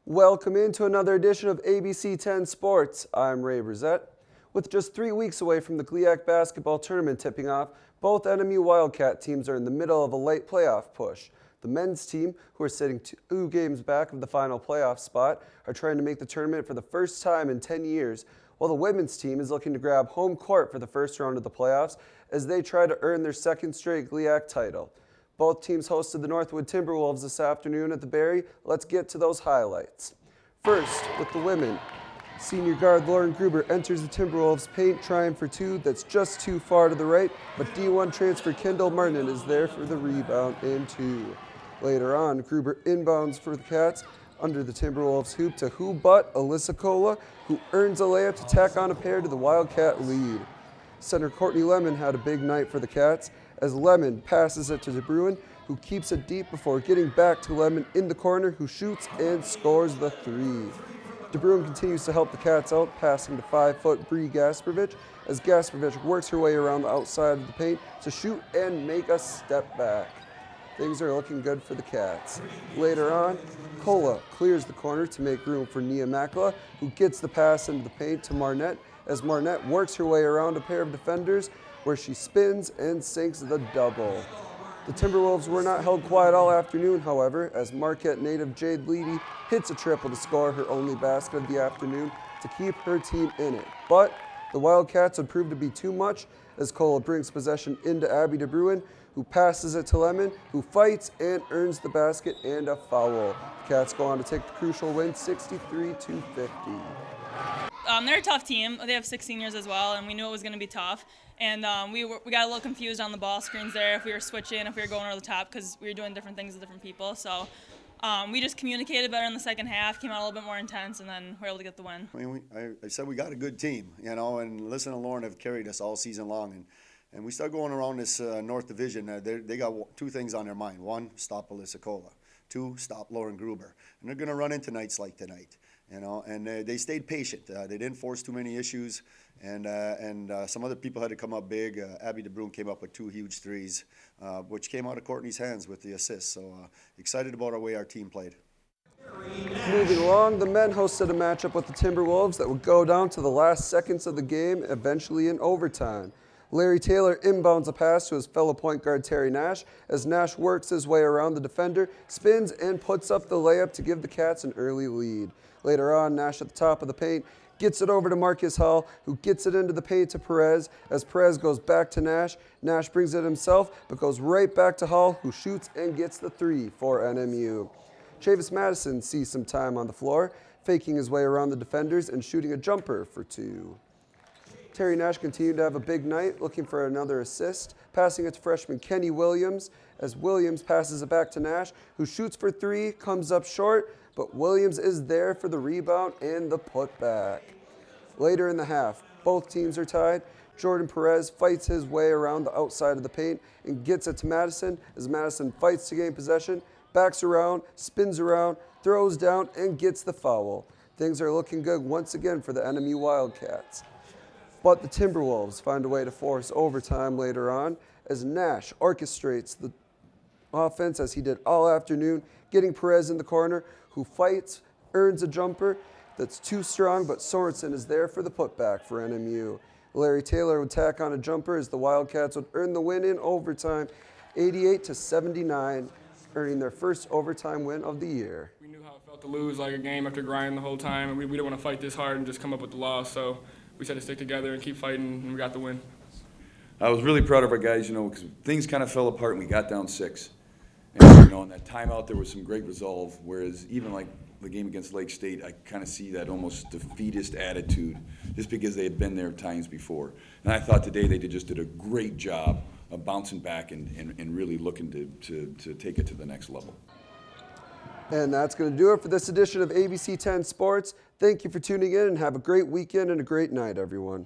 Welcome into another edition of ABC 10 Sports. I'm Ray Bressette. With just 3 weeks away from the GLIAC basketball tournament tipping off, both NMU Wildcat teams are in the middle of a late playoff push. The men's team, who are sitting 2 games back of the final playoff spot, are trying to make the tournament for the first time in 10 years, while the women's team is looking to grab home court for the first round of the playoffs as they try to earn their second straight GLIAC title. Both teams hosted the Northwood Timberwolves this afternoon at the Berry. Let's get to those highlights. First, with the women, senior guard Lauren Gruber enters the Timberwolves paint trying for two that's just too far to the right, but D1 transfer Kendall Martin is there for the rebound and two. Later on, Gruber inbounds for the Cats under the Timberwolves hoop to who but Alyssa Cola, who earns a layup to tack on a pair to the Wildcat lead. Center Courtney Lemon had a big night for the Cats as Lemon passes it to DeBruin, who keeps it deep before getting back to Lemon in the corner, who shoots and scores the three. DeBruin continues to help the Cats out, passing to 5-foot Bree Gasparovich as Gasparovich works her way around the outside of the paint to shoot and make a step back. Things are looking good for the Cats. Later on, Cola clears the corner to make room for Nia Makala, who gets the pass into the paint to Marnette as Marnette works her way around a pair of defenders where she spins and sinks the double. The Timberwolves were not held quiet all afternoon, however, as Marquette native Jade Leedy hits a triple to score her only basket of the afternoon to keep her team in it. But the Wildcats would prove to be too much as Cola brings possession into Abby DeBruin, who passes it to Lemon, who fights and earns the basket and a foul. The Cats go on to take the crucial win 63-50. They're a tough team. They have 6 seniors as well, and we knew it was going to be tough. And we got a little confused on the ball screens there if we were switching, if we were going over the top, because we were doing different things with different people. So we just communicated better in the second half, came out a little bit more intense, and then we were able to get the win. I mean, I said we got a good team, and Listen and Lauren have carried us all season long. And we start going around this North Division. They got 2 things on their mind. 1, stop Alyssa Cola. 2, stop Lauren Gruber. And they're going to run into nights like tonight. And they stayed patient. They didn't force too many issues, and some other people had to come up big. Abby DeBruin came up with 2 huge threes, which came out of Courtney's hands with the assist. So excited about the way our team played. Moving along, the men hosted a matchup with the Timberwolves that would go down to the last seconds of the game, eventually in overtime. Larry Taylor inbounds a pass to his fellow point guard Terry Nash as Nash works his way around the defender, spins and puts up the layup to give the Cats an early lead. Later on, Nash at the top of the paint gets it over to Marcus Hall, who gets it into the paint to Perez. As Perez goes back to Nash, Nash brings it himself, but goes right back to Hall, who shoots and gets the 3 for NMU. Chavis Madison sees some time on the floor, faking his way around the defenders and shooting a jumper for 2. Terry Nash continued to have a big night, looking for another assist, passing it to freshman Kenny Williams, as Williams passes it back to Nash, who shoots for 3, comes up short, but Williams is there for the rebound and the putback. Later in the half, both teams are tied. Jordan Perez fights his way around the outside of the paint and gets it to Madison as Madison fights to gain possession, backs around, spins around, throws down, and gets the foul. Things are looking good once again for the NMU Wildcats. But the Timberwolves find a way to force overtime later on as Nash orchestrates the offense as he did all afternoon, getting Perez in the corner, who fights, earns a jumper that's too strong, but Sorensen is there for the putback for NMU. Larry Taylor would tack on a jumper as the Wildcats would earn the win in overtime, 88-79, earning their first overtime win of the year. We knew how it felt to lose like a game after grinding the whole time, and we didn't want to fight this hard and just come up with the loss, so we just had to stick together and keep fighting, and we got the win. I was really proud of our guys, because things kind of fell apart and we got down 6. And, in that timeout, there was some great resolve, whereas even like the game against Lake State, I kind of see that almost defeatist attitude just because they had been there times before. And I thought today they just did a great job of bouncing back and really looking to take it to the next level. And that's going to do it for this edition of ABC 10 Sports. Thank you for tuning in and have a great weekend and a great night, everyone.